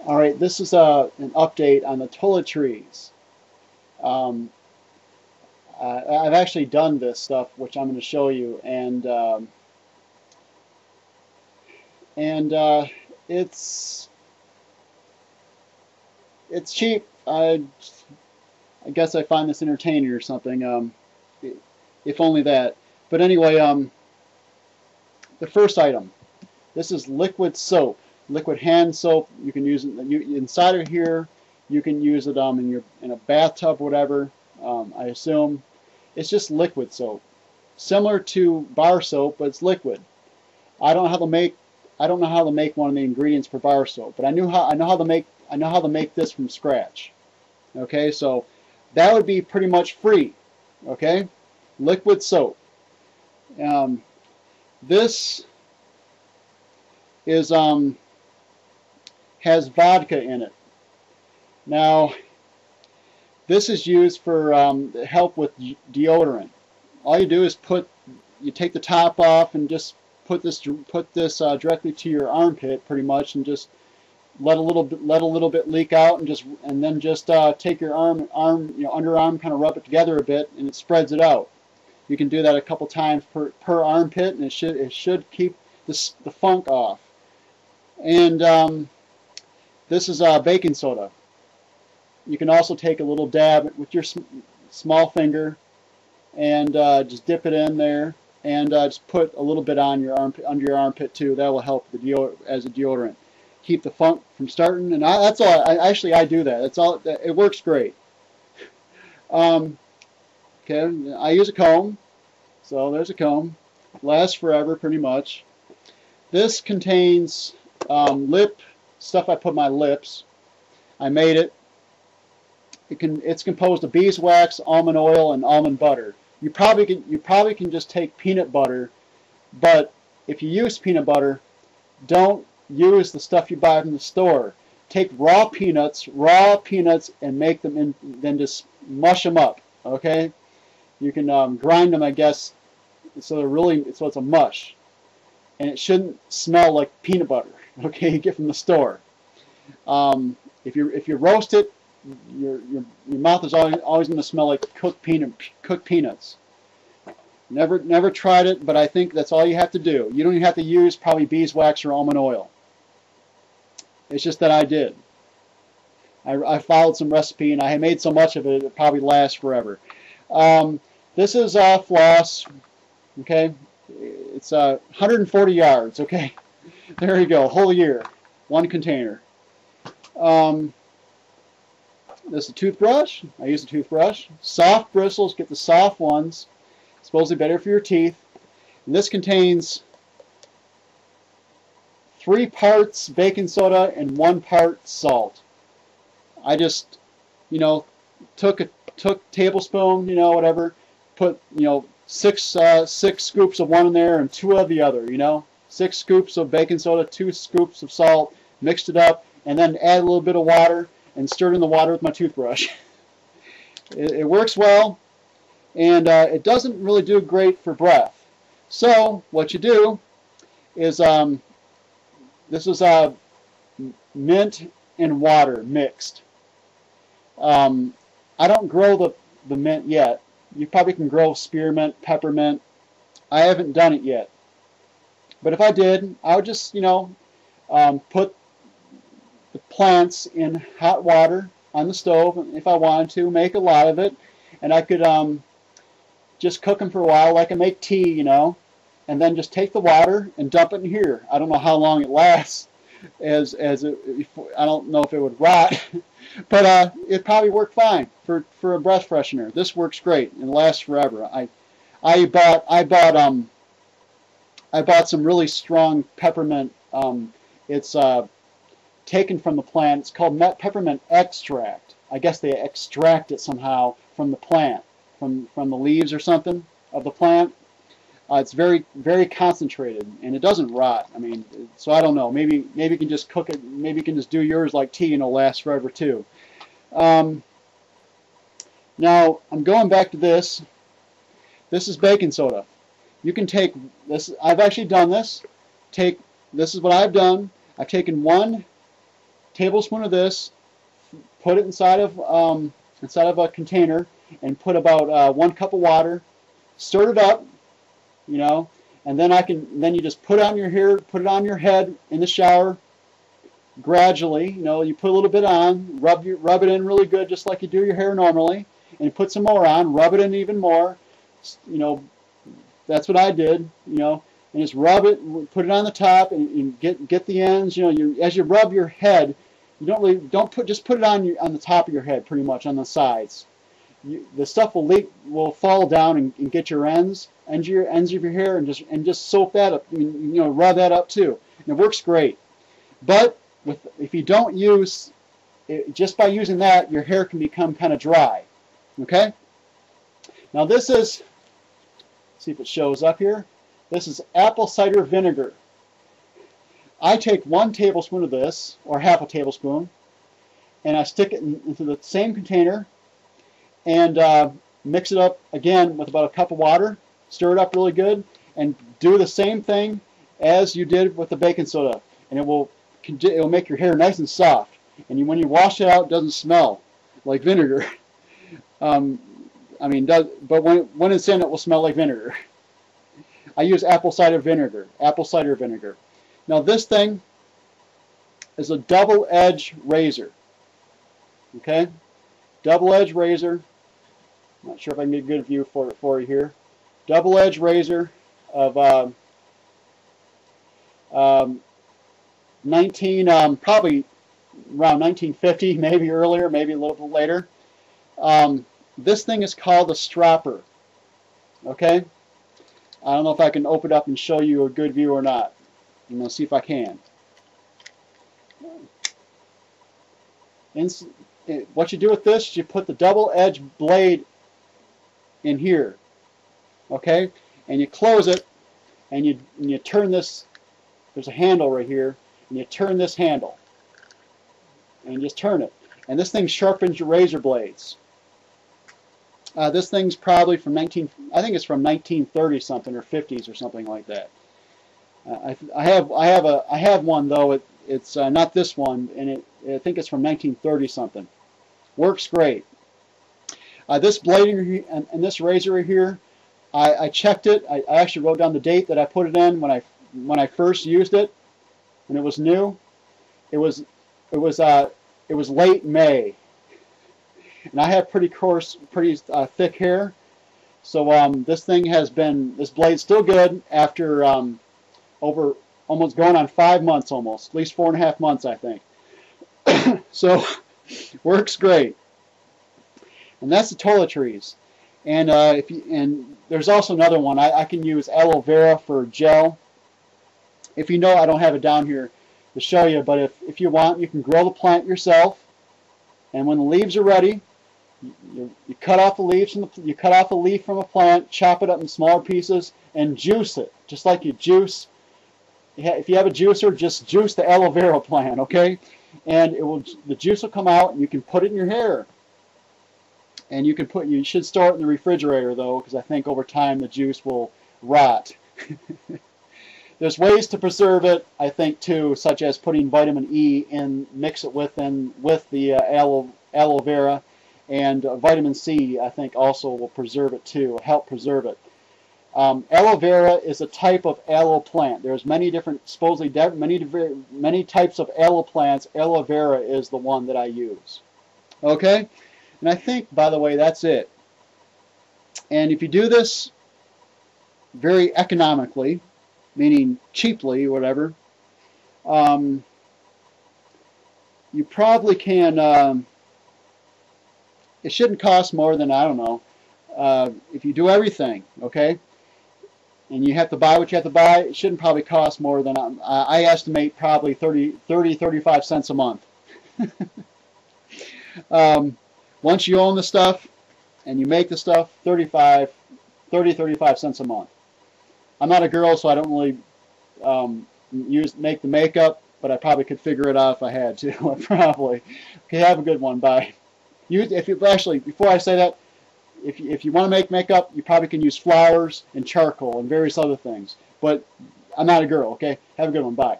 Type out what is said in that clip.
All right, this is an update on the toiletries. Um, I've actually done this stuff, which I'm going to show you, and it's it's cheap. I guess I find this entertaining or something. If only that. But anyway, the first item. This is liquid soap, liquid hand soap. You can use it inside of here. You can use it in a bathtub, whatever. I assume it's just liquid soap, similar to bar soap, but it's liquid. I don't know how to make I don't know how to make one of the ingredients for bar soap, but I know how to make this from scratch. Okay, so that would be pretty much free. Okay, liquid soap. Um, this is has vodka in it. Now, this is used for help with deodorant. All you do is you take the top off and just put this directly to your armpit, pretty much, and just let a little bit leak out, and then just take your underarm, kind of rub it together a bit, and it spreads it out. You can do that a couple times per armpit, and it should keep the funk off. And this is baking soda. You can also take a little dab with your small finger and just dip it in there, and just put a little bit on your armpit, under your armpit too. That will help as a deodorant, keep the funk from starting. And that's all. I do that. That's all. It works great. Okay, I use a comb, so there's a comb. Lasts forever, pretty much. This contains lip stuff. I put my lips. I made it. It's composed of beeswax, almond oil, and almond butter. You probably can just take peanut butter, but if you use peanut butter, don't use the stuff you buy from the store. Take raw peanuts, and make them then just mush them up. Okay, you can grind them, I guess, so it's a mush, and it shouldn't smell like peanut butter. Okay, you get from the store. If you roast it, your mouth is always going to smell like cooked peanuts. Never tried it, but I think that's all you have to do. You don't even have to use probably beeswax or almond oil. It's just that I did. I followed some recipe, and I made so much of it, it probably lasts forever. This is floss. Okay, it's 140 yards. Okay, there you go, whole year, one container. This is a toothbrush. I use a toothbrush. Soft bristles, get the soft ones. Supposedly better for your teeth. And this contains 3 parts baking soda and 1 part salt. I just, took tablespoon, whatever, put, 6 scoops of one in there and 2 of the other, 6 scoops of baking soda, 2 scoops of salt, mixed it up, and then add a little bit of water and stirred in the water with my toothbrush. It works well, and it doesn't really do great for breath. So what you do is, this is mint and water mixed. I don't grow the mint yet. You probably can grow spearmint, peppermint. I haven't done it yet. But if I did, I would just, put the plants in hot water on the stove if I wanted to, make a lot of it, and I could just cook them for a while like I make tea, and then just take the water and dump it in here. I don't know how long it lasts, I don't know if it would rot, but it probably worked fine for a breath freshener. This works great and lasts forever. I bought some really strong peppermint. It's taken from the plant. It's called peppermint extract. I guess they extract it somehow from the plant, from the leaves or something of the plant. It's very, very concentrated, and it doesn't rot. I mean, so I don't know. Maybe you can just cook it. Maybe you can just do yours like tea, and it'll last forever too. Now I'm going back to this. This is baking soda. You can take this. I've actually done this. This is what I've done. I've taken 1 tablespoon of this, put it inside of a container, and put about 1 cup of water. Stir it up, you know, and then you just put it on your hair, put it on your head in the shower. Gradually, you know, you put a little bit on, rub it in really good, just like you do your hair normally, and put some more on, rub it in even more. You know, that's what I did, you know, and just rub it, put it on the top, and get the ends. You know, as you rub your head, you just put it on the top of your head, pretty much on the sides. The stuff will fall down and get your ends of your hair, and just soak that up, you know, rub that up too, and it works great. But if you don't use it, just by using that, your hair can become kind of dry. Okay. Now this is, see if it shows up here. This is apple cider vinegar. I take 1 tablespoon of this, or half a tablespoon, and I stick it into the same container, and mix it up again with about a cup of water. Stir it up really good, and do the same thing as you did with the baking soda, and it will make your hair nice and soft. And when you wash it out, it doesn't smell like vinegar. I mean, but when it's in, it will smell like vinegar. I use apple cider vinegar. Apple cider vinegar. Now this thing is a double-edged razor. Okay, double-edged razor. I'm not sure if I can get a good view for you here. Double-edged razor of probably around 1950, maybe earlier, maybe a little bit later. This thing is called a stropper. Okay, I don't know if I can open it up and show you a good view or not. I'm going to see if I can. What you do with this is you put the double-edged blade in here, okay, and you close it, and you turn this. There's a handle right here, and you turn this handle, and just turn it, and this thing sharpens your razor blades. This thing's probably from I think it's from 1930 something or 50s or something like that. I have one though. It's not this one, and I think it's from 1930 something. Works great. This blade and this razor here, I checked it. I actually wrote down the date that I put it in when I first used it, when it was new. It was late May, and I have pretty coarse, pretty thick hair. So this blade's still good after over almost going on 5 months, almost at least 4.5 months, I think. So works great. And that's the Toiletries. And and there's also another one. I can use aloe vera for gel. If you know, I don't have it down here to show you, but if you want, you can grow the plant yourself. And when the leaves are ready, you cut off the leaves from you cut off a leaf from a plant, chop it up in smaller pieces, and juice it, just like you juice. If you have a juicer, just juice the aloe vera plant, okay? And the juice will come out, and you can put it in your hair. And you should store it in the refrigerator though, because I think over time the juice will rot. There's ways to preserve it, I think too, such as putting vitamin E and mix it with the aloe vera, and vitamin C, I think, also will preserve it too, help preserve it. Aloe vera is a type of aloe plant. There's many different, supposedly many types of aloe plants. Aloe vera is the one that I use. Okay, and I think, by the way, that's it. And if you do this very economically, meaning cheaply or whatever, you probably can. It shouldn't cost more than, I don't know, if you do everything, okay, and you have to buy what you have to buy, it shouldn't probably cost more than, I estimate, probably 35 cents a month. Once you own the stuff and you make the stuff, 35 cents a month. I'm not a girl, so I don't really make the makeup, but I probably could figure it out if I had to. Probably. Okay, have a good one. Bye. Actually, before I say that, if you want to make makeup, you probably can use flowers and charcoal and various other things. But I'm not a girl. Okay, have a good one. Bye.